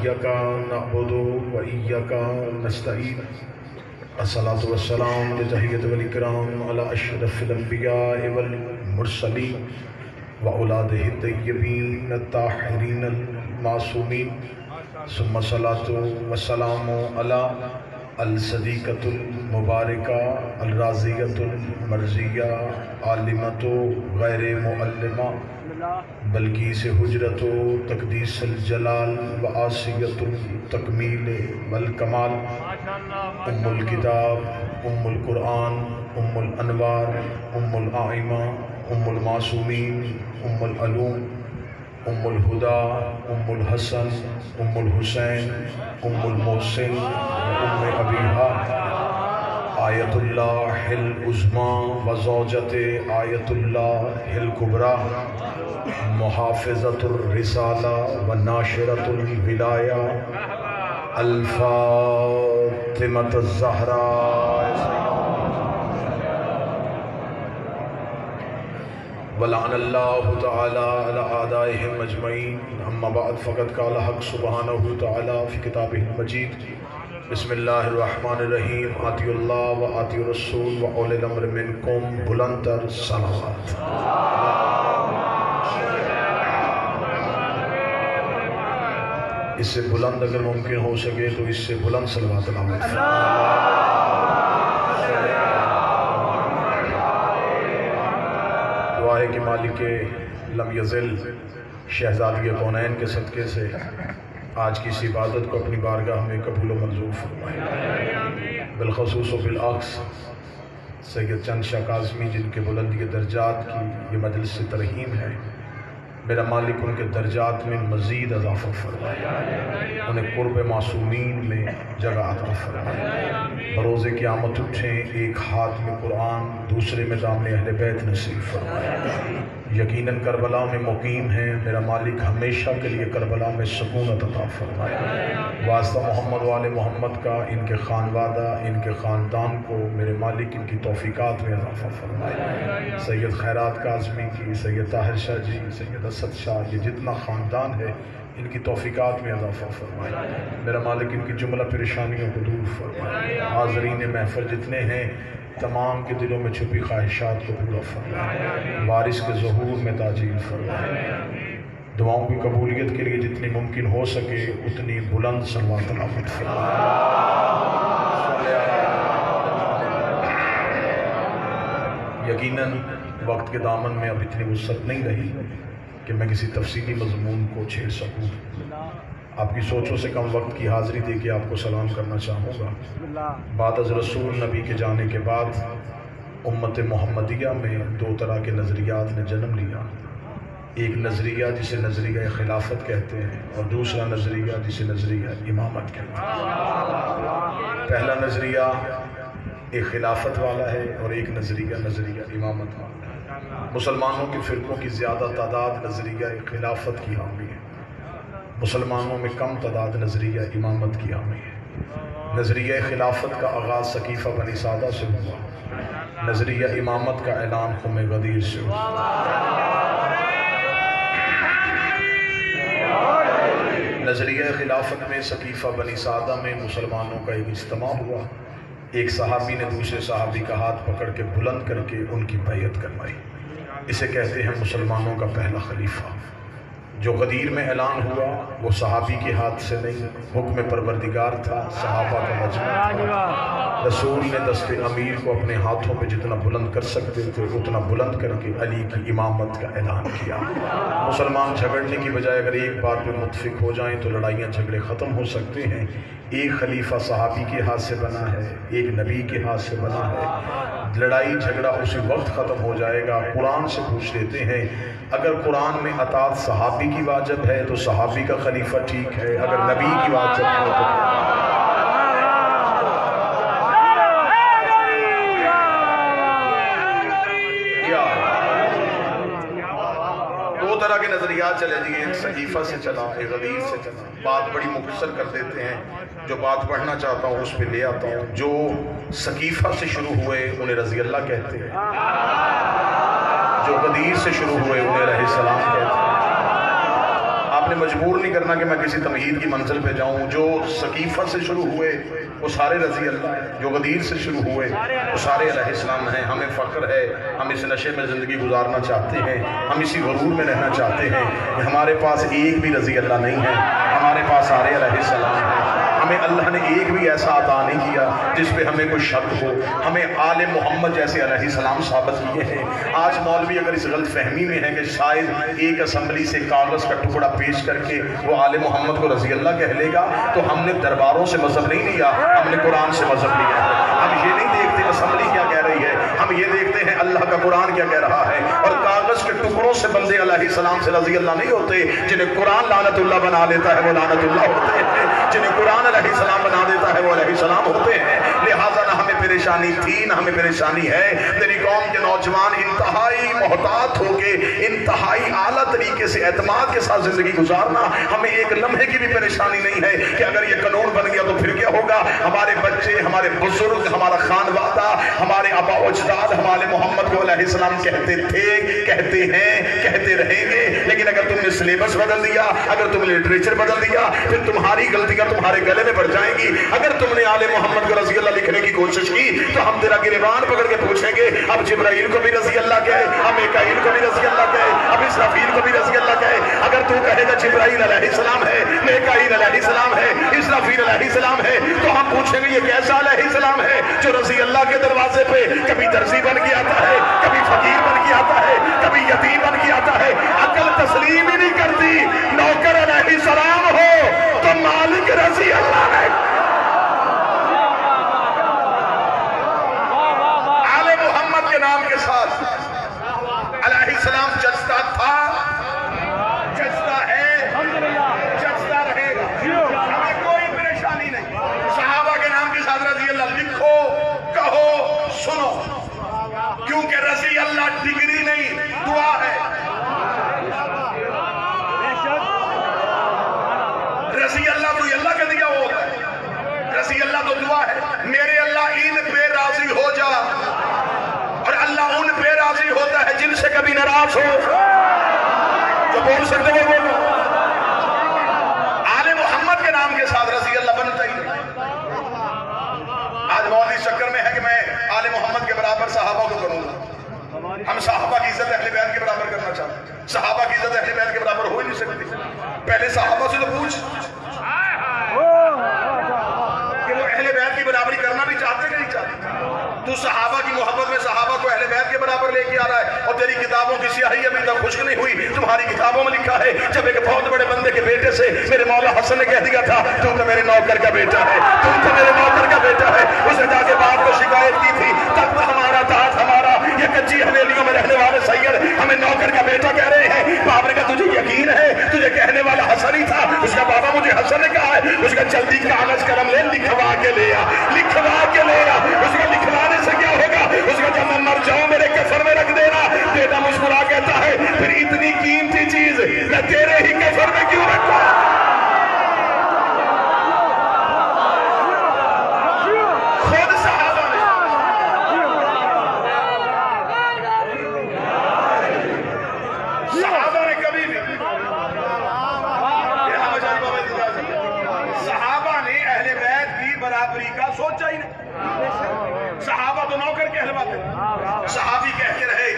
इय्याका नअबुदु व इय्याका नस्तईन। अस्सलातु वस्सलाम लितहिय्यति वल इकराम अला अशरफिल अंबिया वल मुरसलीन व औलादिहि तय्यबीन अत्ताहिरीन मासूमीन। सुम्मा सलातु वस्सलामु अला अल सदीक़तुल मुबारका अल राज़ियतुल मर्ज़िया आलिमतु गैर मुअल्लिमा बल्कीस हुजरतो तक़दीसुल जलाल व आसियतुल तकमील वल कमाल उम्मुल किताब उम्मुल कुरान उम्मुल अनवार उम्मुल आइमा उम्मुल मासूमीन उम्मुल अलूम उम्मुल हुदा उम्मुल हसन उम्मुल हुसैन उम्मुल मोहसिन उम्मे अबीहा आयतुल्लाहिल उज़्मा व ज़ौजते आयतुल्लाहिल कुबरा मुहाफ़िज़तुर रिसाला व नाशिरतुल विलाया अल फ़ातिमतुज़ ज़हरा वलअनल्लाहु तआला अला आदाइहिम अजमईन। अम्मा बाद फ़क़द क़ाल हक़ सुब्हानहु तआला फ़ी किताबिहिल मजीद बिस्मिल्लाहिर्रहमानिर्रहीम आतियुल्लाह व आतियुर रसूल व औलिल अम्र मिनकुम बुलंदतर सलावत। इससे बुलंद अगर मुमकिन हो सके तो इससे बुलंद सलवात लावत। दुआ है कि मालिक लम यज़िल शहज़ादी कौनैन के सदक़े से आज की इस इबादत को अपनी बारगाह में कबूल व मंजूर फरमाए। बिलख़ुसूस व बिलअक्स सैयद चंद शाह काज़मी जिनके बुलंदी दर्जात की ये मजलिस तरहीम है, मेरा मालिक उनके दर्जात में मज़ीद इज़ाफ़ा फरमाए, उन्हें क़ुर्ब मासूमीन में जगह अता फरमाए। बरोज़े क़यामत उठें एक हाथ में कुरान दूसरे में दामन अहले बैत नसीब फरमाए। यकीनन करबला में मुकीम हैं, मेरा मालिक हमेशा के लिए करबला में सुकूनत अता फरमाए। वास्ता मोहम्मद वाले मोहम्मद का, इनके खानवादा इनके ख़ानदान को मेरे मालिक इनकी तौफ़ीक़ात में इज़ाफ़ा फरमाए। सैयद खैरात काज़मी की, सैयद ताहिर शाह जी, सैयद असद शाह, ये जितना ख़ानदान है इनकी तौफ़ीक़ात में इज़ाफ़ा फरमाए। मेरा मालिक इनकी जुमला परेशानियों को दूर फरमाए। हाज़रीन महफ़िल जितने हैं तमाम के दिलों में छुपी ख्वाहिशात को पूरा फरमाए। वारिस के ज़हूर में ताजील फरमाए। दुआओं की कबूलियत के लिए जितनी मुमकिन हो सके उतनी बुलंद सलवात अता फरमाए। यकीनन वक्त के दामन में अब इतनी वुसअत नहीं रही कि मैं किसी तफसीली मज़मून को छेड़ सकूँ। आपकी सोचों से कम वक्त की हाज़िरी दे के आपको सलाम करना चाहूँगा। बाद अज़ रसूल नबी के जाने के बाद उम्मत मोहम्मदिया में दो तरह के नज़रियात ने जन्म लिया। एक नज़रिया जिसे नज़रिया खिलाफत कहते हैं और दूसरा नज़रिया जिसे नज़रिया इमामत कहते हैं। पहला नज़रिया एक खिलाफत वाला है और एक नज़रिया इमामत वाला है। मुसलमानों के फ़िरक़ों की ज़्यादा तादाद नज़रिया खिलाफत की हामी है, मुसलमानों में कम तादाद नज़रिया इमामत की हामी है। नज़रिया खिलाफत का आगाज़ सकीफ़ा बनी सादा से हुआ, नज़रिया इमामत का ऐलान ख़ुम गदीर से हुआ। नज़रिया खिलाफत में सकीफ़ा बनी सादा में मुसलमानों का एक इज्तिमा हुआ। एक सहाबी ने दूसरे सहाबी का हाथ पकड़ के बुलंद करके उनकी बैयत करवाई। इसे कहते हैं मुसलमानों का पहला खलीफा। जो गदीर में ऐलान हुआ वो सहाबी के हाथ से नहीं, हुक्म परवरदिगार था, सहाबा का मजमा था। रसूल ने दस्ते अमीर को अपने हाथों पे जितना बुलंद कर सकते थे उतना बुलंद करके अली की इमामत का ऐलान किया। मुसलमान झगड़ने की बजाय अगर एक बात पे मुत्फिक हो जाएं तो लड़ाइयाँ झगड़े ख़त्म हो सकते हैं। एक खलीफा सहाबी के हाथ से बना है, एक नबी के हाथ से बना है। लड़ाई झगड़ा उसी वक्त ख़त्म हो जाएगा। कुरान से पूछ लेते हैं, अगर कुरान में अतात सहाबी की वाजिब है तो सहाबी का खलीफा ठीक है, अगर नबी की वाजिब है तो दो तरह के नजरियात चले जी। एक सकीफा से चला, एक गदीर से चला। बात बड़ी मुख्तसर कर देते हैं, जो बात पढ़ना चाहता हूँ उस पर ले आता हूँ। जो सकीफा से शुरू हुए उन्हें रज़ी अल्लाह कहते हैं, जो गदीर से शुरू हुए उन्हें रहे सलाम कहते हैं। आप आपने मजबूर नहीं करना कि मैं किसी तमहीद की मंजिल पे जाऊं। जो सकीफ़ा से शुरू हुए वो सारे रजी अल्लाह है, जो गदीर से शुरू हुए वो सारे अलैहिस्सलाम हैं। हमें फ़ख्र है, हम इस नशे में ज़िंदगी गुजारना चाहते हैं, हम इसी गुरूर में रहना चाहते हैं कि हमारे पास एक भी रजी अल्लाह नहीं है, हमारे पास सारे अलैहिस्सलाम हैं। हमें अल्लाह ने एक भी ऐसा अता नहीं किया जिस पे हमें कोई शक हो। हमें आले मोहम्मद जैसे अलैहिस्सलाम साबित किए हैं। आज मौलवी अगर इस गलत फहमी में है कि शायद एक असम्बली से कागज़ का टुकड़ा पेश करके वो आले मोहम्मद को रजी अल्लाह कह लेगा, तो हमने दरबारों से मजहब नहीं लिया, हमने कुरान से मजहब लिया है। हम ये नहीं देखते असम्बली क्या कह रही है, हम ये देखते हैं अल्लाह का कुरान क्या कह रहा है। और कागज़ के टुकड़ों से बंदे अलैहिस्सलाम से रजी अल्लाह नहीं होते। जिन्हें कुरान लानतुल्लाह बना देता है वो लानतुल्लाह होते हैं, जिन्हें कुरान अलैहिस्सलाम बना देता है वो अलैहिस्सलाम होते हैं। लिहाजा ना हमें परेशानी थी ना हमें परेशानी है। मेरी कौम के नौजवान इंतहाई मोहतात होके इंतहाई आला तरीके से एतमाद के साथ जिंदगी गुजारना, हमें एक लम्हे की भी परेशानी नहीं है कि अगर ये कानून बन गया तो फिर क्या होगा। हमारे बच्चे, हमारे बुजुर्ग, हमारा खानवादा, हमारे आबा अजदाद हमारे मोहम्मद को अलैहिस्सलाम कहते थे, कहते हैं, कहते रहेंगे। लेकिन अगर तुमने सिलेबस बदल दिया, अगर तुमने लिटरेचर बदल दिया, फिर तुम्हारी गलतियां तुम्हारे गले में बढ़ जाएंगी। अगर तुमने आले मोहम्मद को रजी अल्लाह लिखने की कोशिश की तो हम तेरा गिरबान पकड़ के पूछेंगे, अब जिब्राइल को भी रजी अल्लाह कहे, अब मीकाईल को भी रजी अल्लाह कहे, अब इसराफील को भी रजी अल्लाह कहे। अगर तू कहेगा जिब्राइल अलैहिस्सलाम है, मीकाईल अलैहिस्सलाम है, इसराफील अलैहिस्सलाम है, तो हम पूछेंगे ये कैसा अलैहिस्सलाम है जो रजी अल्लाह के दरवाजे पे कभी दर्जी बन के आता है, कभी फकीर बन के आता है, कभी यतीम बन के आता है। अकल तस्लीम ही नहीं करती। नौकर अलैहिस्सलाम हो तो मालिक रजी अल्लाह है। आले मोहम्मद के नाम के साथ अलैहिस्सलाम जचता था, जचता है, जचता रहेगा, हमें कोई परेशानी नहीं। सहाबा के नाम के साथ रजी अल्लाह लिखो, कहो, सुनो, क्योंकि रजी अल्लाह डिग्री नहीं दुआ है। रजी अल्लाह तो अल्लाह का दिया वो होता है, रजी अल्लाह तो दुआ है। मेरे अल्लाह इन पे राजी हो जा, और अल्लाह उन पे राजी होता है जिनसे कभी नाराज हो। जो बोल सकते हो बोलो। आले मोहम्मद के नाम के साथ रजी अल्लाह बनता ही नहीं। आज मौलवी चक्कर में है कि मैं आले मोहम्मद के बराबर सहाबा को करूंगा। हम सहाबा की इज्जत अहले बैत के बराबर करना चाहते हैं। सहाबा की इज्जत अहले बैत के बराबर हो ही नहीं सकती। पहले सहाबा से तो पूछ कि वो अहले बैत की बराबरी करना भी चाहते कि नहीं चाहते। तू सहाबा की मोहब्बत में सहाबा को अहले बैत के बराबर लेके आ रहा है, और तेरी किताबों की स्याही अभी तक खुश्क नहीं हुई। तुम्हारी किताबों में लिखा है जब एक बहुत बड़े बंदे के बेटे से मेरे मौला हसन ने कह दिया था तू तो मेरे नौकर का बेटा है, तू तो मेरे नौकर का बेटा है। उसने जाके बाप को शिकायत की थी, तब तो हमारा ताज, हमारा ये कच्ची हवेलियों में रहने वाले सैयद हमें नौकर का बेटा कह रहे हैं। बाप ने कहा तुझे यकीन है, तुझे कहने वाला हसन ही था। उसका बाबा मुझे हसन ने कहा है। उसका जल्दी कागज कलम ले, लिखवा के ले आ, लिखवा के ले आ। उसका लिखवाने से क्या होगा? उसका जब मैं मर जाऊं मेरे कफन में रख देना। बेटा मुस्कुरा कहता है फिर इतनी कीमती चीज मैं तेरे ही कफन में क्यों रखूं? खुद सहाबा ने कभी भी सहाबा ने अहले बैत की बराबरी का सोचा ही नहीं। सहाबा तो नौकर कहलवाते, सहाबी कहते रहे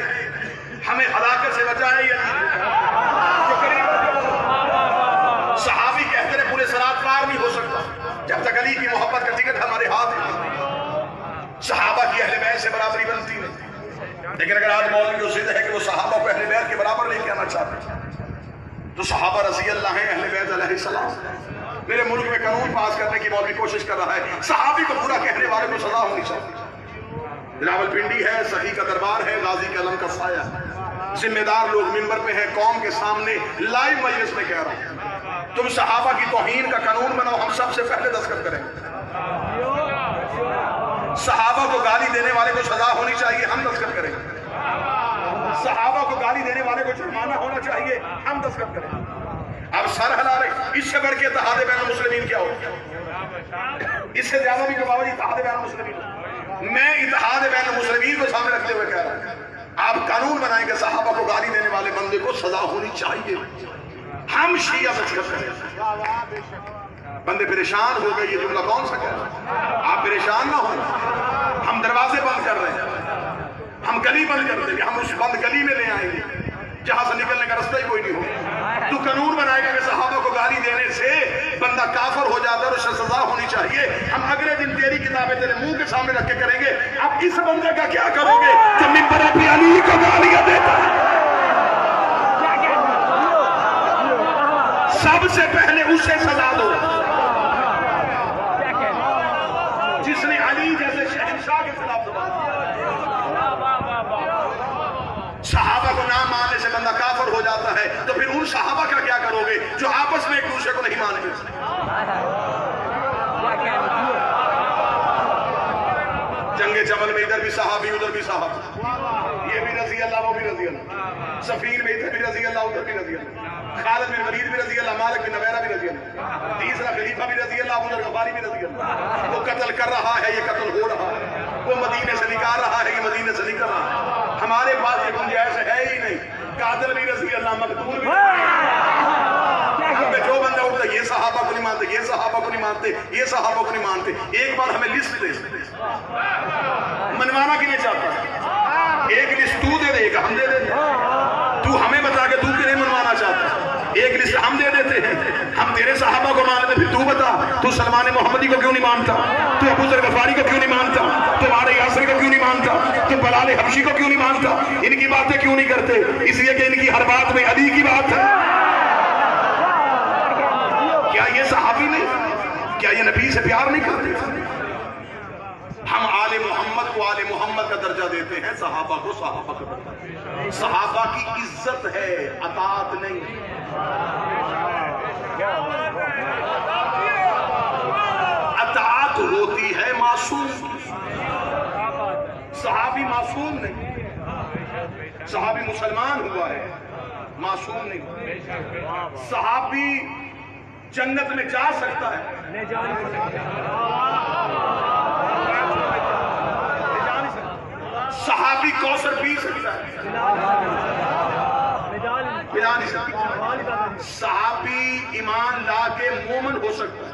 हमें हलाकत से बचाए या सहाबी कहते रहे पूरे सरात पार नहीं हो सकता जब तक अली की मोहब्बत का टिकट हमारे हाथ में। सहाबा की अहले बैत से बराबरी बनती नहीं। लेकिन अगर आज मौलवी को जिद है कि वो सहाबा को अहले बैत के बराबर लेके आना चाहते तो सहाबा रज़ी अल्लाह हैं, अहले बैत अलैहिस्सलाम। मेरे मुल्क में कानून पास करने की मौलवी कोशिश कर रहा है, सहाबी को पूरा कहने वाले को सजा होनी चाहिए। रावलपिंडी है, सखी का दरबार है, गाजी कलम का साया, जिम्मेदार लोग मिंबर पे हैं, कौम के सामने लाइव मजलिस में कह रहा हूं तुम सहाबा की तौहीन का कानून बनाओ, हम सबसे पहले दस्तखत करेंगे। सहाबा को गाली देने वाले को सजा होनी चाहिए, हम दस्तखत करेंगे। सहाबा को गाली देने वाले को जुर्माना होना चाहिए, हम दस्तखत करेंगे। अब सर हिला रहे, इससे बढ़ के इत्तेहाद बैन मुस्लिमीन क्या हो? इससे ज्यादा भी बाबा जी इत्तेहाद बैन मुस्लिमीन। मैं इत्तेहाद बैन मुस्लिमीन को सामने रखते हुए कह रहा हूं आप कानून बनाएंगे सहाबा को गाली देने वाले बंदे को सजा होनी चाहिए। हम शिया नसीहत करें। बंदे परेशान हो गए, ये जुमला कौन सा कह रहा है? आप परेशान ना हो, हम दरवाजे बंद कर रहे हैं, हम गली बंद कर देंगे, हम उस बंद गली में ले आएंगे जहां से निकलने का रास्ता ही कोई नहीं हो। तू कानून बनाएगा कि सहाबा को गाली देने से बंदा काफर हो जाता है और सजा होनी चाहिए। हम अगले दिन तेरी किताबें तेरे मुंह के सामने रख के करेंगे। अब इस बंदे का क्या करोगे जब मिंबर पे अली को गालियां देता है? सबसे पहले उसे सजा दो जिसने अली जैसे शहंशाह के खिलाफ जबान दिया। सहाबा को ना मानने से बंदा काफिर हो जाता है, तो फिर उन सहाबा का क्या करोगे जो आपस में एक दूसरे को नहीं मानेंगे? जंगे जमल में इधर भी सहाबी उधर भी सहाबा, ये भी रजी अल्लाह वो भी रजी अल्लाह, सफीन में इधर भी रजी अल्लाह उधर भी रजी अल्लाह, खालिद बिन वलीद भी रजी अल्लाह, मालिक बिन नवेरा भी रजी अल्लाह, तीसरा खलीफा भी रजी अल्लाह, उधर गफारी भी रजी अल्लाह। वो कत्ल कर रहा है, ये कत्ल हो रहा है, वो मदीने से निकाल रहा है, ये मदीने से निकल रहा है। हमारे पास ये गुंजाइश है ही नहीं। कातिल भी रजी अल्लाह, मकतूल भी। जो बंदा उठता ये सहाबा को नहीं मानते, ये सहाबा को नहीं मानते, ये सहाबा को नहीं मानते। एक बार हमें लिस्ट दे, मनवाना क्यों नहीं चाहता? एक लिस्ट तू दे दे, एक हम दे दे। तू हमें बता के तू क्यों नहीं मनवाना चाहता? एक लिस्ट हम दे देते हैं, हम तेरे सहाबा को मानते, फिर तू बता तू सलमान मोहम्मदी को क्यों नहीं मानता, तू अबू जर गफारी को क्यों नहीं मानता, तू मारे यासर को क्यों नहीं मानता, तू बलाल हबशी को क्यों नहीं मानता? इनकी बातें क्यों नहीं करते? इसलिए कि इनकी हर बात में अली की बात है। क्या ये सहाबी नहीं? क्या ये नबी से प्यार नहीं करते? हम आले मोहम्मद को आले मोहम्मद का दर्जा देते हैं, सहाबा को सहाबा का दर्जा। सहाबा की इज्जत है, अतात नहीं। अतात होती है मासूम। सहाबी मासूम नहीं, सहाबी मुसलमान हुआ है, मासूम नहीं। सहाबी जन्नत में जा सकता है, सहाबी कौसर पी सकता है, पिला नहीं सकता। सहाबी ईमान ला के मोमिन हो सकता है,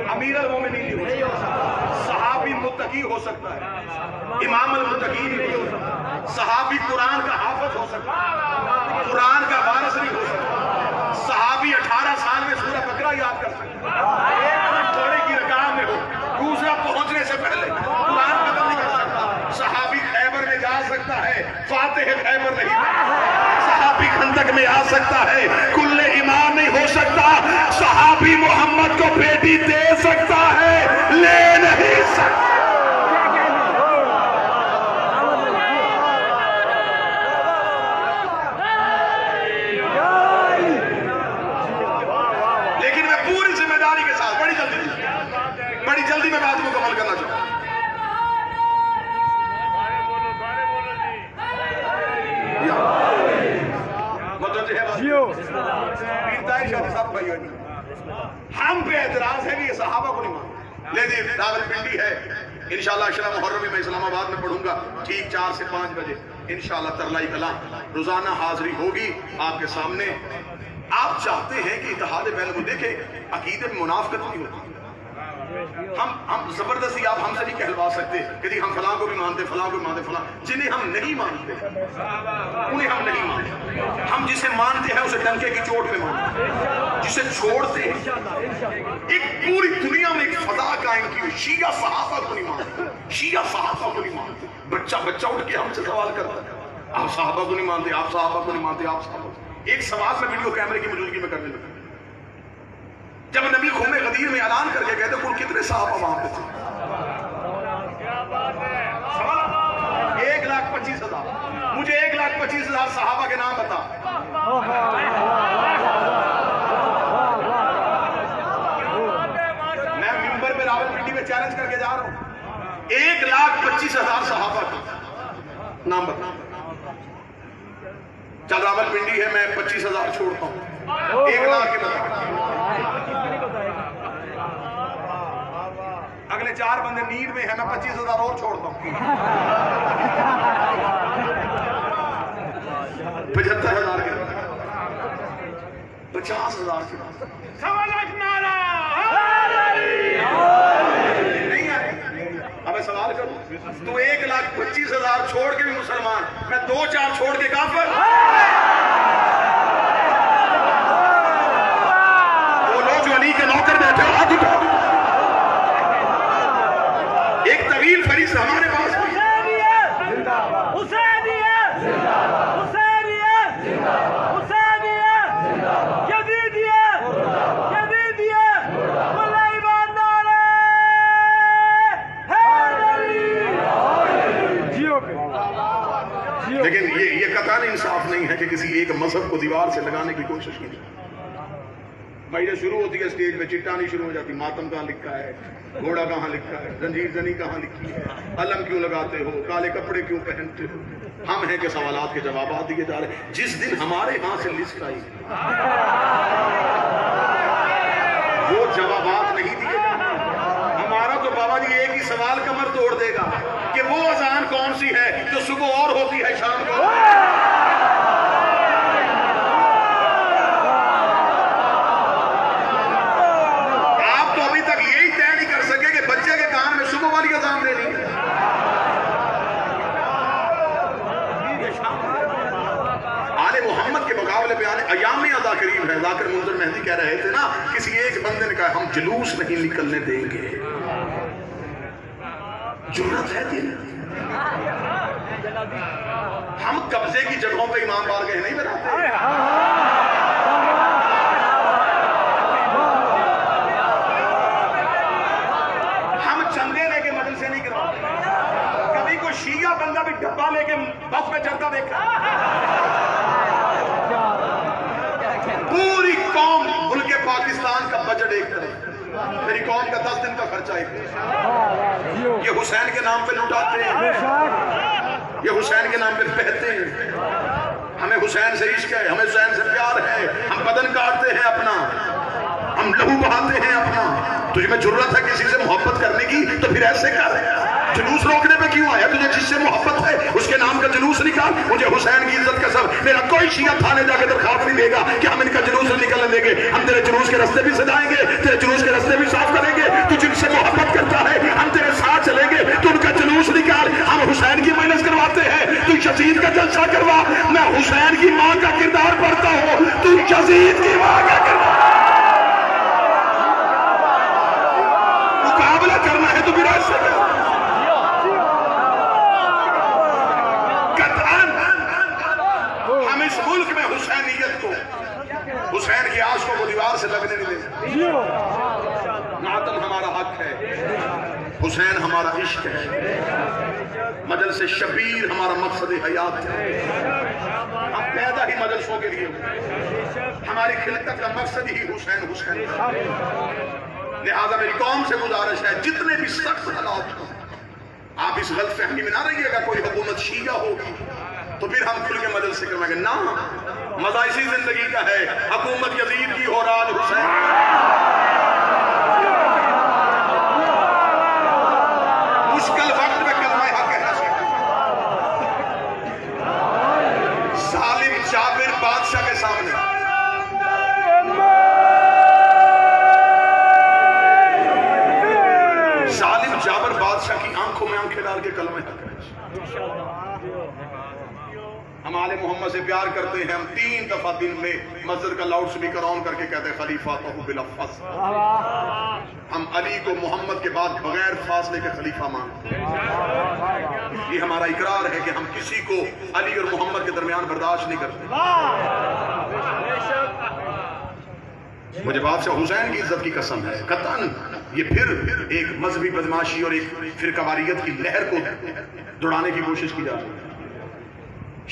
अमीर अल मोमिनीन नहीं हो सकता। सहाबी मुत्तकी हो सकता है, इमाम अल मुत्तकीन नहीं हो सकता। सहाबी कुरान का हाफिज हो सकता है, कुरान का वारिस नहीं हो सकता। सहाबी 18 साल में सूरह बकरा याद कर सकता है, एक घोड़े की रकाम में हो, दूसरा पहुंचने से पहले कुरान खत्म नहीं कर सकता। सहाबी खैबर में जा सकता है, फातिह खैबर नहीं। सहाबी खंदक में आ सकता है, कुल्ले ईमान नहीं हो सकता। सहाबी मोहम्मद को बेटी दे सकता है, ले नहीं सकता। लेकिन मैं पूरी जिम्मेदारी के साथ बड़ी जल्दी में बात मुकम्मल करना चाहूंगा। हम पे एतराज है कि ये सहाबा को नहीं मानते। लेकिन रावलपिंडी है, इंशाल्लाह अशरा मुहर्रम में इस्लामाबाद में पढ़ूंगा, ठीक 4 से 5 बजे इंशाल्लाह तरलाई कला रोजाना हाजिरी होगी आपके सामने। आप चाहते हैं कि इत्तेहाद बैन को देखे, अकीदे में मुनाफिकत नहीं होती। हम जबरदस्ती आप हमसे नहीं कहलवा सकते कि हम फलां को भी मानते, फलां को भी मानते, फलां। जिन्हें हम नहीं मानते उन्हें हम नहीं मानते। हम जिसे मानते हैं उसे डंके की चोट में मानते हैं, जिसे छोड़ते हैं। एक पूरी दुनिया में एक फजा कायम की, शिया सहाबा को नहीं मानते, शिया सहाबा को नहीं मानते। बच्चा उठ के हमसे सवाल करता है, आप सहाबा को नहीं मानते, आप सहाबा को नहीं मानते, आप सहाबा। एक सवाल में वीडियो कैमरे की मौजूदगी में करने लगा। जब नबी ख़ुमे गदीर में ऐलान करके कहते कुल कितने सहाबा वहां पे थे? 1,25,000। मुझे 1,25,000 सहाबा के नाम बता। मैं मिंबर पे रावलपिंडी में चैलेंज करके जा रहा हूं, 1,25,000 सहाबा के नाम बता। चल रावलपिंडी है, मैं 25,000 छोड़ता हूं, 1 लाख के बता। अगले 4 बंदे नींद में है, मैं 25,000 और छोड़ता हूं, 75,000 के। 50,000 की बात, 1.25 लाख नारा नहीं आए। अब सवाल करूं, तू 1,25,000 छोड़ के भी मुसलमान, मैं 2-4 छोड़ के काफिर। वो लोग जो अली के नौकर बैठे हो, हाथ उठाओ। एक तवील फरिश्त हमारे पास लेकिन ये कतई इंसाफ नहीं है कि किसी एक मजहब को दीवार से लगाने की कोशिश की। भाई शुरू होती है स्टेज पे चिट्टा नहीं शुरू हो जाती, मातम कहाँ लिखा है, घोड़ा कहाँ लिखा है, जंजीर जनी कहाँ लिखी है, अलम क्यों लगाते हो, काले कपड़े क्यों पहनते हो। हम हैं कि सवालात के जवाब दिए जा रहे। जिस दिन हमारे यहाँ से लिस्ट आई वो जवाबात नहीं दिए जाते। हमारा तो बाबा जी एक ही सवाल कमर तोड़ देगा कि वो अजान कौन सी है जो सुबह और होती है शाम को। आप तो अभी तक यही तय नहीं कर सके कि बच्चे के कान में सुबह वाली अजान देनी है। आले मोहम्मद के मुकाबले पे आने अयामी अदा करीब है। जाकिर मुंज़र मेहदी कह रहे थे ना, किसी एक बंदे ने कहा हम जुलूस नहीं निकलने देंगे। जुर्रत है तेरी। हम कब्जे की जगहों पे इमाम बारगाह नहीं बनाते। हम चंदे लेके मदरसे नहीं करवाते। कभी कोई शिया बंदा भी डब्बा लेके बस में चलता देखा? पूरी कौम मुल्के पाकिस्तान का बजट एक तरफ, मेरी कौम का 10 दिन का खर्चा एक तरफ। ये हुसैन के नाम पे लुटाते हैं, ये हुसैन के नाम पे बहते हैं। हमें हुसैन से इश्क है, हमें हुसैन से प्यार है। हम बदन काटते हैं अपना, हम लहू बहाते हैं अपना। तुझे में जरूरत है किसी से मोहब्बत करने की तो फिर ऐसे कर। जुलूस रोकने पे क्यों आया? तुझे जिससे मोहब्बत है उसके नाम का जुलूस निकाल। मुझे हुसैन की इज्जत का सब, मेरा कोई शिया थाने जाके दरखास्त नहीं देगा कि हम इनका जुलूस निकलने देंगे। हम तेरे जुलूस के रास्ते भी सजाएंगे, तेरे जुलूस के रास्ते भी साफ करेंगे। तू जिनसे मोहब्बत करता है हम तेरे साथ चलेंगे, तू उनका जुलूस निकाल। हम हुसैन की मेहनत करवाते हैं, तू यजीद का जलसा करवा। मैं हुसैन की मां का किरदार पढ़ता हूं, तू यजीद की मां का किरदार। मुकाबला करना है तो फिर ऐसे कर। हम इस मुल्क में हुसैनियत को, हुसैन की आशकों को दीवार से लगने नहीं देंगे। मातम हमारा हक है, हुसैन हमारा इश्क है, मजलिस शबीर हमारा मकसद हयात है। हम पैदा ही मजलिसों के लिए, हमारी खिलकत का मकसद ही हुसैन हुसैन। लिहाजा मेरी कौम से गुजारिश है, जितने भी सख्त हालात हो आप इस गलतफहमी में ना रहिएगा कोई हुकूमत शिया होगी तो फिर हम खुल के मदद से करवाएंगे ना। मजा इसी जिंदगी का है, हुकूमत यजीद की हो राज हुसैन। मुश्किल वक्त में कलमा हक कहना सीखो। जालिम जाबिर बादशाह के सामने जालिम जाबिर बादशाह की आंखों में आंखें डाल के कलमा हक कहना। हम आले मोहम्मद से प्यार करते हैं। हम 3 दफा दिन में मस्जिद का लाउड स्पीकर ऑन करके कहते हैं खलीफा बिलफज़। हम अली को मोहम्मद के बाद बगैर फासले के खलीफा मानते हैं। ये हमारा इकरार है कि हम किसी को अली और मोहम्मद के दरमियान बर्दाश्त नहीं करते। मुझे बादशाह हुसैन की इज्जत की कसम है, कतन ये फिर एक मजहबी बदमाशी और एक फिरकावारियत की लहर को दौड़ाने की कोशिश की जा रही है।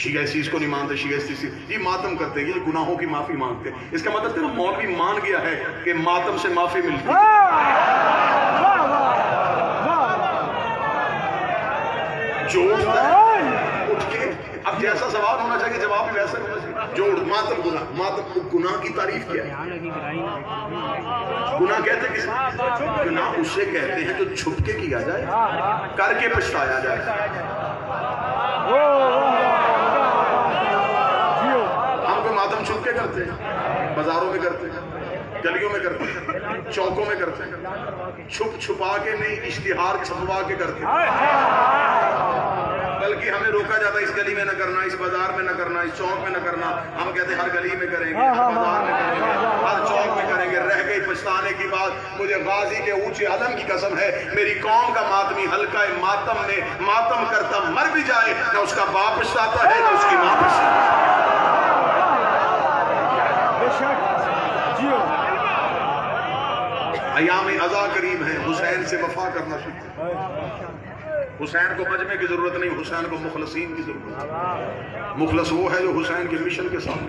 शिया इस चीज को नहीं मानते, शिया इस चीज ये मातम करते हैं, ये गुनाहों की माफी मांगते हैं। इसका मतलब तेरा मौलवी मान गया है कि मातम से माफी मिलती है। जोड़ उठ के अब जैसा सवाल होना चाहिए जवाब भी वैसा होना चाहिए। जोड़ मातम गुनाह की तारीफ क्या है? गुनाह कहते किस? गुनाह उससे कहते हैं जो छुप के किया जाए, करके पछताया जाए। हम तो मातम छुप के करते हैं। बाजारों में करते हैं, गलियों में करते हैं, चौकों में करते हैं, छुप छुपा के नहीं, इश्तिहार छपवा के करते हैं। बल्कि हमें रोका जाता है इस गली में न करना, इस बाजार में न करना, इस चौक में न करना। हम कहते हैं हर गली में करेंगे, हर बाजार में करेंगे, हर चौक में करेंगे। रह गई पछताने की बात। मुझे गाजी के ऊंचे अलम की कसम है, मेरी कौम का मातमी हल्का मातम में मातम करता मर भी जाए, न उसका बाप पछताता है न उसकी माँ पछताती है। अयाम अज़ा करीब है, हुसैन से वफा करना सीखो। हुसैन को मजमे की जरूरत नहीं, हुसैन को मुखलसीन की जरूरत है। मुखलस वो है जो हुसैन के मिशन के साथ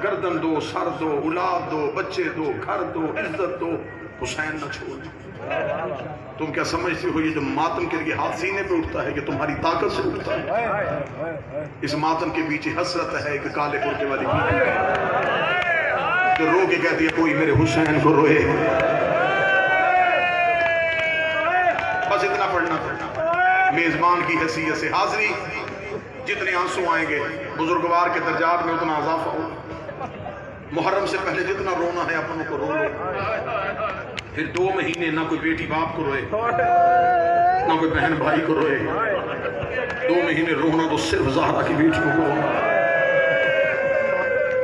गर्दन दो, सर दो, औलाद दो, बच्चे दो, घर दो, इज्जत दो, हुसैन न छोड़। तुम क्या समझते हो ये जो मातम के लिए हाथ सीने पे उठता है कि तुम्हारी ताकत से उठता है? इस मातम के पीछे हसरत है एक काले कुर्ते वाली जो रो के कहती है कोई मेरे हुसैन को रोए। बस इतना पढ़ना पड़ना। मेजबान की हैसियत से हाजिरी, जितने आंसू आएंगे बुजुर्गवार के दर्जात में उतना इजाफा हो। मुहर्रम से पहले जितना रोना है अपनों को रो लो। फिर 2 महीने ना कोई बेटी बाप को रोए, ना कोई बहन भाई को रोए। 2 महीने रोना तो सिर्फ ज़हरा की बेटियों को रोना।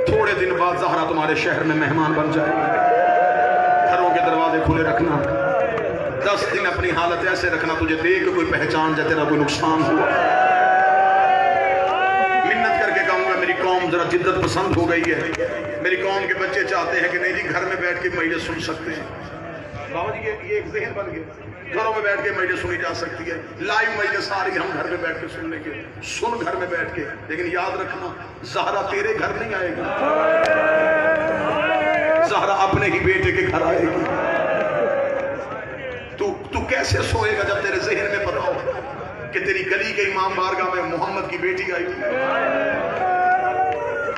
थोड़े दिन बाद ज़हरा तुम्हारे शहर में मेहमान बन जाएगी। घरों के दरवाजे खुले रखना। 10 दिन अपनी हालत ऐसे रखना तुझे देख के कोई पहचान जाए तेरा कोई नुकसान हुआ। मिन्नत करके कहूंगा मेरी कौम जरा जिद्दत पसंद हो गई है। मेरी कौम के बच्चे चाहते हैं कि नहीं जी घर में बैठ के मजलिस सुन सकते हैं। बाबा जी ये एक ज़हन बन गया, घरों में बैठ के मजलिस सुनी जा सकती है। लाइव मजलिस आ रही, हम घर में बैठ के सुन लेंगे। सुन घर में बैठ के, लेकिन याद रखना ज़हरा तेरे घर नहीं आएगी, ज़हरा अपने ही बेटे के घर आएगी। तू कैसे सोएगा जब तेरे ज़हन में पता हो कि तेरी गली के इमाम बारगाह में मोहम्मद की बेटी आई।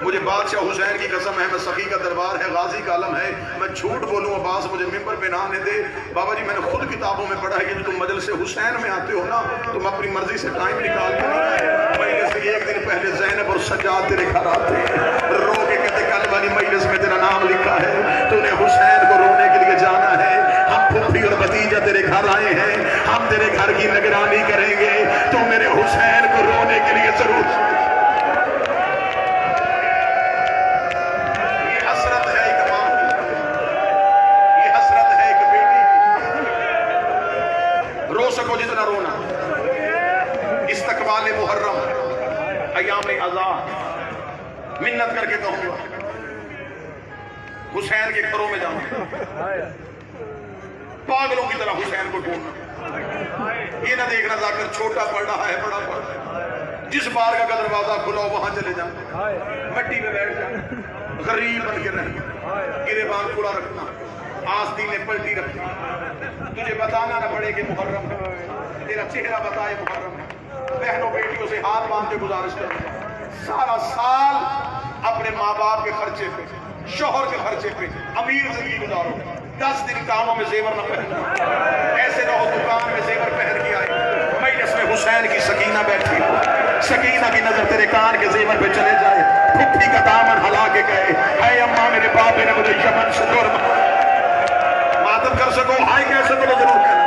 मुझे बादशाह हुसैन की कसम है, मैं सखी का दरबार है, गाजी का आलम है, मैं झूठ बोलूं अब्बास मुझे मिंबर पे ना आने दे। बाबा जी मैंने खुद किताबों में पढ़ा है कि तुम मजलिस हुसैन में आते हो ना, तुम अपनी मर्जी से टाइम निकाल के नहीं आए। मजलिस से एक दिन पहले ज़ैनब और सज्जाद तेरे घर आते हैं, रो के कहते कल वाली मजलिस में तेरा नाम लिखा है, तूने हुसैन को रोने के लिए जाना है। हम फूफी और भतीजा तेरे घर आए हैं, हम तेरे घर की निगरानी करेंगे, तू मेरे हुसैन को रोने के लिए जरूर। जितना रोना इस्तकबाल मुहर्रम अयाम अज़ा मिन्नत करके कहूंगा हुसैन के घरों में जाऊंगा, पागलों की तरह हुसैन को ढूंढना। ये ना देखना जाकर छोटा पड़ रहा है बड़ा पड़ रहा है। जिस बार का दरवाजा खुला वहां चले जाना, मट्टी में बैठ जाना, गरीब बन के रहना, गिरेबान खुला रखना, आस्तीन ने पलटी रखना। तुझे बताना ना पड़े कि मुहर्रम है, तेरा चेहरा बताए मुहर्रम है। बहनों बेटियों से हाथ बांध के गुजारिश करना, सारा साल अपने माँ बाप के खर्चे पे, शोहर के खर्चे पे अमीर जिंदगी गुजारो। 10 दिन कानों में जेवर न पहनना, ऐसे न हो दुकान में जेवर पहन के आए, मजलिस में हुसैन की सकीना बैठी हो, सकीना की नजर तेरे कान के जेवर पे चले जाए, फुफ्फी का दामन हला के कहे है अम्मा मेरे बाप ने मुझे यमन से दूर मातम कर सको, हाय कह सको तो जरूर कहना।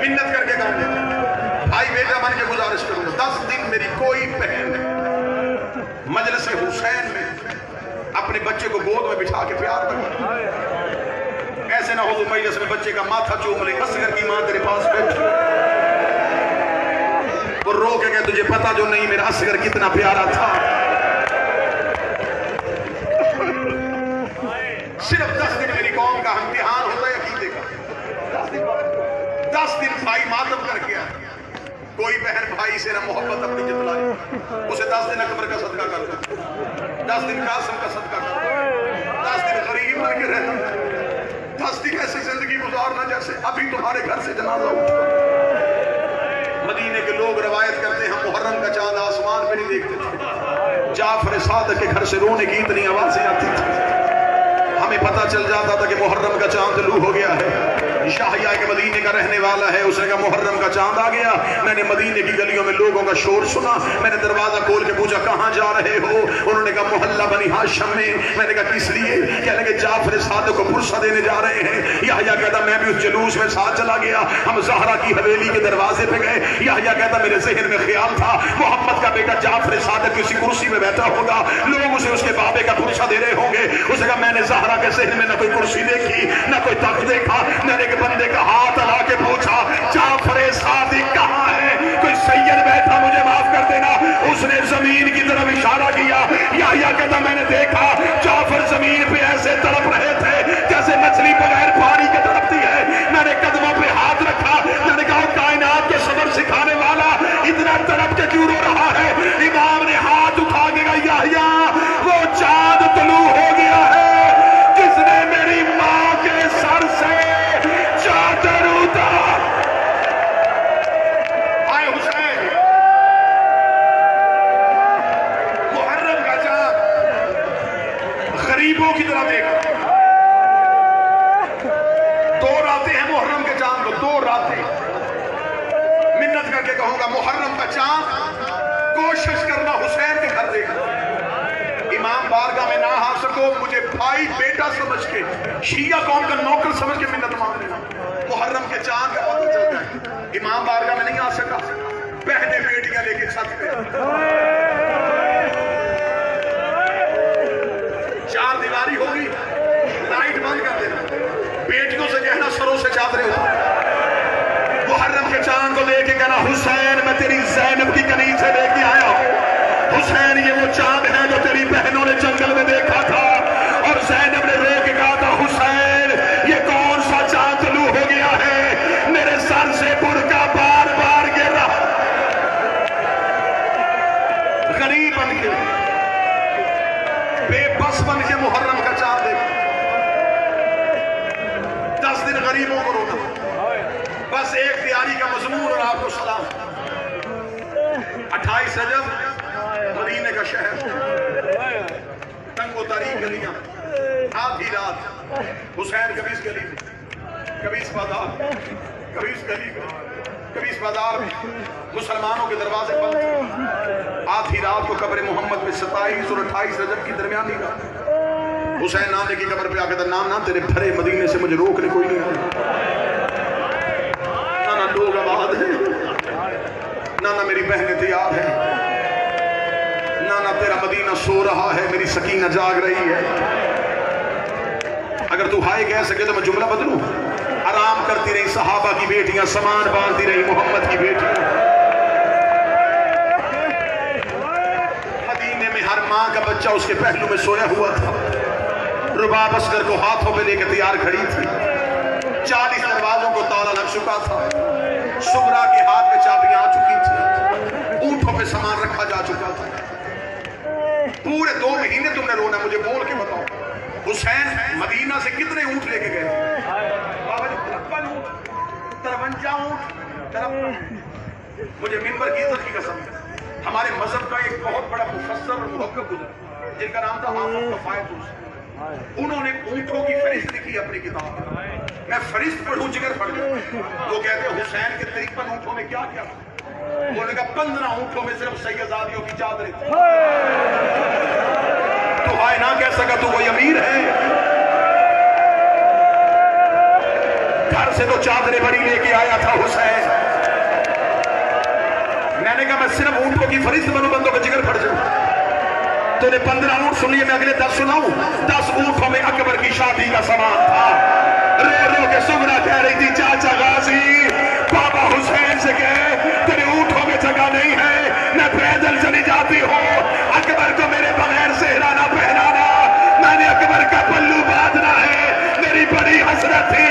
मिन्नत करके कहूंगा भाई बेटा बन के गुजारिश करूंगा, 10 दिन मेरी कोई बहन मजलिस हुसैन में अपने बच्चे को गोद में बिठा के प्यार कर। ऐसे ना हो तो मजलिस में बच्चे का माथा चूम ले, असगर की मां तेरे पास बैठी वो रो के कहे तुझे पता जो नहीं मेरा असगर कितना प्यारा था। सिर्फ 10 दिन मेरी कौम का इम्तिहान होता है अकीदे का। 10 दिन भाई मातम करके आए, कोई बहन भाई से ना मोहब्बत अपनी जतलाए, उसे 10 दिन अकबर का सदका कर दो, 10 दिन कासिम का सदका कर दो, 10 दिन गरीब बन के रहना, 10 दिन ऐसी जिंदगी गुजारना जैसे अभी तुम्हारे घर से जनाजा उठा। मदीने के लोग रवायत करते हैं मुहर्रम का चांद आसमान पे नहीं देखते थे, जाफर सादिक के घर से रोने की इतनी आवाजें आती थी। हम हमें पता चल जाता था कि मुहर्रम का चांद तलू हो गया है। शाहिया के मदीने का रहने वाला है, उसने कहा मुहर्रम का चांद आ गया। मैंने मदीने की गलियों में लोगों का शोर सुना, मैंने दरवाजा खोल के पूछा कहाँ जा रहे हो? उन्होंने कहा मोहल्ला बनी हाशिम में। मैंने कहा किस लिए? कहने लगे जाफर सादिक को पुरसा देने जा रहे हैं। याहया कहता मैं भी उस जुलूस में साथ चला गया। हम ज़हरा की हवेली के दरवाजे पे गए। याहया कहता मेरे ज़हन में ख्याल था मोहम्मद का बेटा जाफर सादिक किसी कुर्सी में बैठा होगा, लोग उसे उसके बाबे का पुरसा दे रहे होंगे। उसने कहा मैंने ज़हरा के ज़हन में न कोई कुर्सी देखी न कोई तख्त देखा। मैंने एक बंदे का हाथ ला के पूछा जाफर सादिक कहाँ है? कोई सैयद बैठा, मुझे माफ कर देना। उसने जमीन की तरफ इशारा किया। याहया कहता मैंने देखा जाफर जमीन पे ऐसे तड़प रहे थे जैसे मछली बगैर पानी के तड़पती है। मैंने कदमों पे हाथ रखा, मैंने कहा कायनात को सबर सिखाने वाला इतना तड़प के क्यों रो रहा है? इमाम ने हाथ उठा के कहा याहया वो चांद तलू हो गया है जिसने मेरी मां के सर से चादर उतारा। आए हुसैन, मुहर्रम का चांद गरीबों की तरह देखा। 2 रातें हैं मुहर्रम के चांद को, 2 रातें। मिन्नत करके कहूंगा मुहर्रम का चांद कोशिश करना हुसैन के घर देखना। इमाम बारगाह में ना आ सको, मुझे भाई बेटा समझ के, शिया कौम का नौकर समझ के मिन्नत मांग लेना। मुहर्रम के चांद का पता चल जाए। इमाम बारगाह में नहीं आ सका, बहने बेटियां लेके छत पे 4 दीवारी होगी, लाइट बंद कर देना, बेटियों से कहना सरों से चादरें उतार। मुहर्रम के चांद को लेके कहना हुसैन मैं तेरी ज़ैनब की कनीज से लेके आया हूं। हुसैन ये वो चांद है जो तेरी बहनों ने जंगल में देखा था और ज़ैनब ने रो के कहा था हुसैन ये कौन सा चांद तलू हो गया है? मेरे सर से बुर्का बार बार गिर रहा। गरीब बन के, बेबस बन के मुहर्रम का चांद देखा। 10 दिन गरीबों को रोना, बस एक तैयारी का मजमून और आपको सलाम। 28 रजब मदीने का शहर, तंगो तारीख गलियां, आधी रात हुसैन कभी इस गली में, कभी इस बाजार, कभी इस गली में, कभी इस बाजार में, मुसलमानों के दरवाजे बंद। आधी रात को कब्र मोहम्मद में 27 और 28 रजब की दरमियानी रात हुसैन नाने की कब्र पे आकर नाम ना तेरे भरे मदीने से मुझे रोकने कोई नहीं आया। ना लोग आबाद है, ना मेरी बहनें तैयार है, ना तेरा मदीना सो रहा है, मेरी सकीना जाग रही है। अगर तू हाय कह सके तो मैं जुमला बदलूं। आराम करती रही सहाबा की बेटियां, सामान बांधती रही मोहम्मद की बेटियां। मदीने में हर माँ का बच्चा उसके पहलू में सोया हुआ था। रुबाब असगर को हाथों में लेकर तैयार खड़ी थी। 40 दरवाजों को ताला लग चुका था। सुगरा के हाथ में चाबियां आ चुकी थी। ऊंटों पे सामान रखा जा चुका था। पूरे 2 महीने तुमने रोना, मुझे बोल के बताओ हुसैन मदीना से कितने ऊंट लेके गए? बाबा जी 53 ऊंट, 53 ऊंट। मुझे मिंबर की इज्जत की कसम है, हमारे मजहब का एक बहुत बड़ा मुफस्सर और मुहक्किक गुजरा जिनका नाम था हाफिज कफायत। उन्होंने ऊंटों की फहरिस्त लिखी अपनी किताब में। मैं फहरिस्त पढ़ूं जिगर पढ़ लूं। वो कहते हुसैन के 53 ऊंटों में क्या क्या? बोले का 15 ऊंटों में सिर्फ सैयदादियों की चादरें थी। तो हाय ना कह सका तू कोई अमीर है? घर से तो चादरें बड़ी लेके आया था हुसैन। मैंने कहा मैं सिर्फ ऊंटों की फहरिस्त बनूं, बंदों का जिगर पड़ जाऊं। तूने 15 ऊंट सुन लिए, मैं अगले 10 सुनाऊं। 10 ऊंटों में अकबर की शादी का सामान था। रो रो के सुगरा कह रही थी चाचा गाजी बाबा हुसैन से कहे तेरे ऊंटों में जगह नहीं है, मैं पैदल चली जाती हूँ। अकबर को मेरे बगैर सेहरा ना पहनाना, मैंने अकबर का पल्लू बांधना है। मेरी बड़ी हसरत थी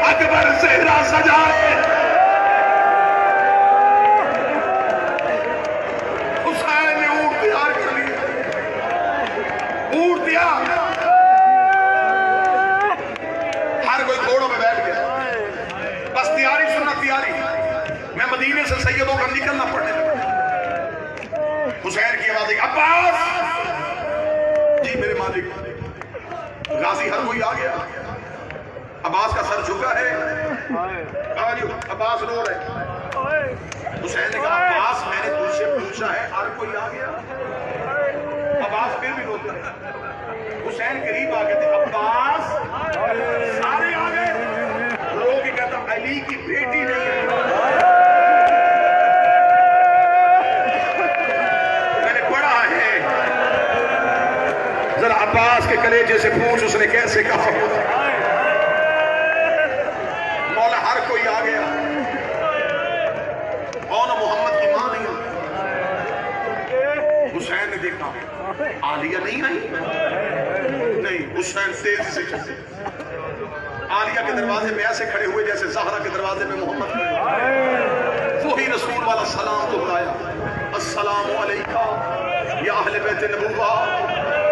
अकबर सेहरा सजाए। हुसैन ने ऊंट तैयार कर लिए, ऊंट दिया, हर कोई घोड़ों में बैठ गया। बस तैयारी सुनना, तैयारी। मैं मदीने से सैयदों का निकलना पड़ने लगा। हुसैन की आवाज, अब्बास जी मेरे मालिक। गाजी हर कोई आ गया। अब्बास का सर झुका है, अब्बास रो रहे। हुसैन ने कहा अब्बास मैंने तुझसे पूछा है, हर कोई आ गया। अब्बास फिर भी रोते हैं। हुसैन करीब आ गए थे, अब्बास सारे आ गए। रो के कहता अली की बेटी नहीं है। मैंने पढ़ा है, जरा अब्बास के कलेजे से पूछ उसने कैसे कहा। मौला हर कोई आ गया और मोहम्मद की मां नहीं आई। हुसैन ने देखा आलिया नहीं आई, नहीं। हुसैन तेजी से चले, आलिया के दरवाजे पे ऐसे खड़े हुए जैसे ज़हरा के दरवाजे पे मोहम्मद खड़े। वही रसूल वाला सलाम दोहराया, अस्सलामु अलैका या अहले बैत नबुव्वा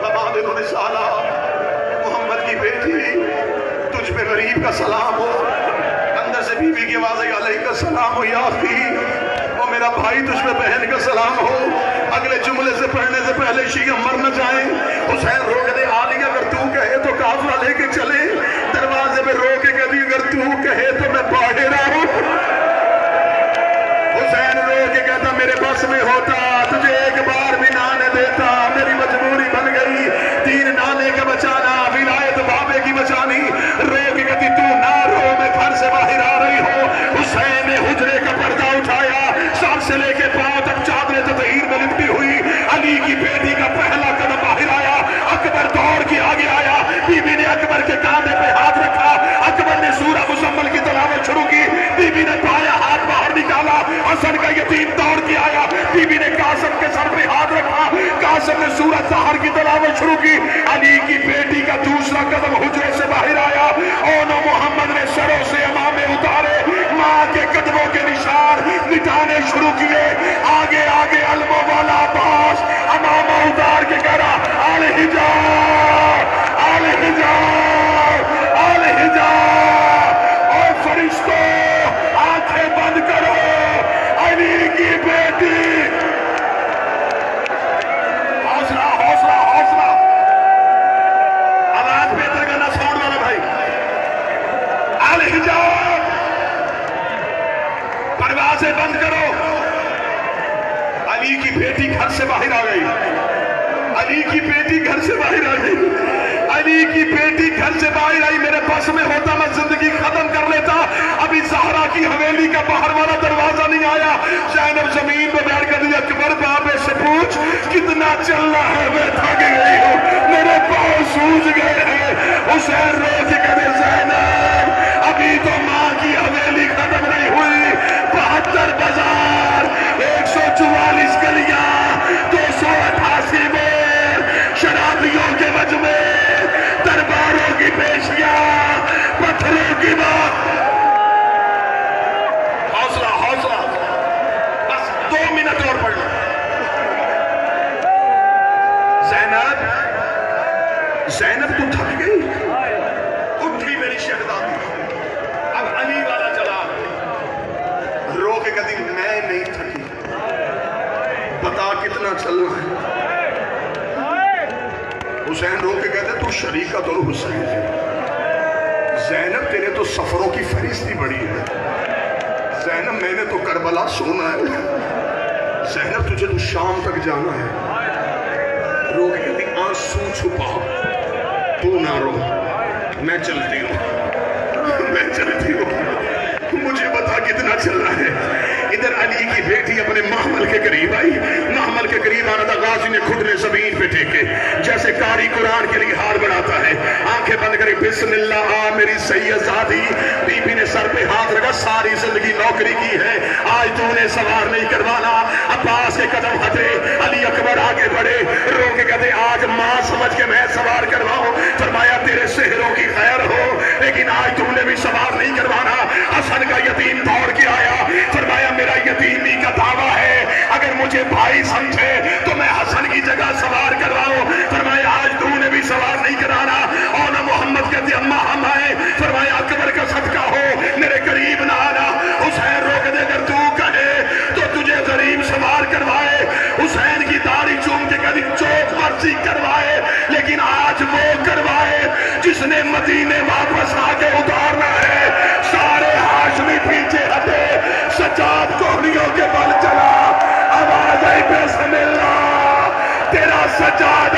व बादिल रिसाला। मोहम्मद की बेटी तुझ पे गरीब का सलाम हो। अंदर से बीवी की आवाज आई, अलैका सलाम हो या अखी, और मेरा भाई तुझ पे बहन का सलाम हो। अगले जुमले से पढ़ने से पहले शिया मर न जाए। हुसैन रोक दे, आलिया अगर तू कहे तो काफिला लेके चले। दरवाजे पे रो के कभी अगर तू कहे तो मैं बाहर आऊं। हुसैन रो के कहता मेरे बस में होता तुझे एक बार भी नाने देता, मेरी मजबूरी बन गई। 3 नाने का बचाना, विलायत बाबे की बचानी। रो के कहती तू ना रो, मैं घर से बाहर आ रही हूँ। हुसैन ने हुजरे का पर्दा उठाया, सर से लेके पांव तक चादरें ततहीर में लिपटी हुई। अली की बेटी का पहला कदम बाहर आया। अकबर दौड़ के आगे आया, बीबी ने अकबर के कांधे पे हाथ रखा। अकबर ने सूरह मुज़म्मिल की तिलावत शुरू की। बीबी ने बाया हाथ बाहर निकाला। हसन का यतीम दौड़ के आया, बीबी ने कासिम के सर पे हाथ रखा। कासिम ने सूरह ज़हर की तिलावत शुरू की। अली की बेटी का दूसरा कदम हुजरे से बाहर आया। ओनो मोहम्मद ने सरों से अमामे उतारे, माँ के कदमों के निशान मिटाने शुरू किए। आगे आगे अलमो वाला अब्बास अमामा उतार के कह रहा आल हिजा, आल हिजा, आल हिजा। और फरिश्तों आंखें बंद करो, अली की बेटी। हौसला हौसला हौसला, आवाज बेहतर करना साउंड वाला भाई। आल हिजा, परवाज़ें बंद करो। अली की बेटी घर से बाहर आ गई। अली की बेटी घर से बाहर आ गई। अली की बेटी घर से बाहर आई। मेरे बस में होता मैं जिंदगी खत्म कर लेता। अभी ज़हरा की हवेली का बाहर वाला दरवाजा नहीं आया। ज़ैनब जमीन पे बैठ कर दिया, अकबर बाबे से पूछ कितना चलना है, मैं थक गई हूँ, मेरे पाँव सूज गए हैं। हुसैन रोज करे ज़ैनब अभी तो माँ की हवेली खत्म नहीं हुई। 72 बाजार, 144 गलियां, 288 मोड़, शराबियों के मजमे, दरबारों की पेशियां, पत्थरों की बात। हौसला हौसला, बस 2 मिनट और पढ़ लो। ज़ैनब, ज़ैनब तू थक गई? उठी मेरी शहजादी। अब अली वाला चला। रो के कहती मैं नहीं थकी, बता कितना चलना है। हुसैन रो के कहते तू शरीका तो हुसैन है। ज़ैनब तेरे तो सफरों की फहरिस्ती बड़ी है। ज़ैनब मैंने तो करबला सोना है। ज़ैनब तुझे तो शाम तक जाना है। रो के कहती आंसू छुपा, तू ना रो, मैं चलती हूँ, मैं चलती हूँ, मुझे बता कितना चलना है। इधर अली की बेटी अपने महमल के करीब आई। महमल के करीब आना था, गाजी ने खुद ने जमीन पे टेके जैसे कारी कुरान के लिए हाथ बढ़ाता है। आंखें बंद करी, बिस्मिल्लाह आ मेरी सैयदादी। बीबी ने सर पे हाथ रखा, सारी जिंदगी नौकरी की है, आज तूने सवार नहीं करवाना। अब्बास के कदम हटे, अली अकबर आगे बढ़े। रो के कहते आज माँ समझ के मैं सवार करवाऊं। फरमाया तेरे सेहरों की खैर हो, लेकिन आज तूने भी सवार नहीं करवाना। हसन का यतीम दौड़ के आया। फरमाया मेरा यतीमी का दावा है, अगर मुझे भाई समझे तो मैं हसन की जगह सवार करवाऊं। फरमाया आज तूने भी सवार नहीं कराना। और ना मोहम्मद कहते अम्मा हम आए। फरमाया अकबर का सदका हो, मेरे करीब ना आना। हुसैन रोक दे, अगर तू कहे तो तुझे गरीब सवार करवाए। हुसैन की दाढ़ी चूम के कभी चौक मर्जी करवाए, लेकिन आज वो करवाए जिस जिसने मदीने वापस आके उतारना है, सारे हाशमी पीछे हटे, सज्जाद कोहनियों के बल चला। आवाज आई बिस्मिल्लाह, तेरा सज्जाद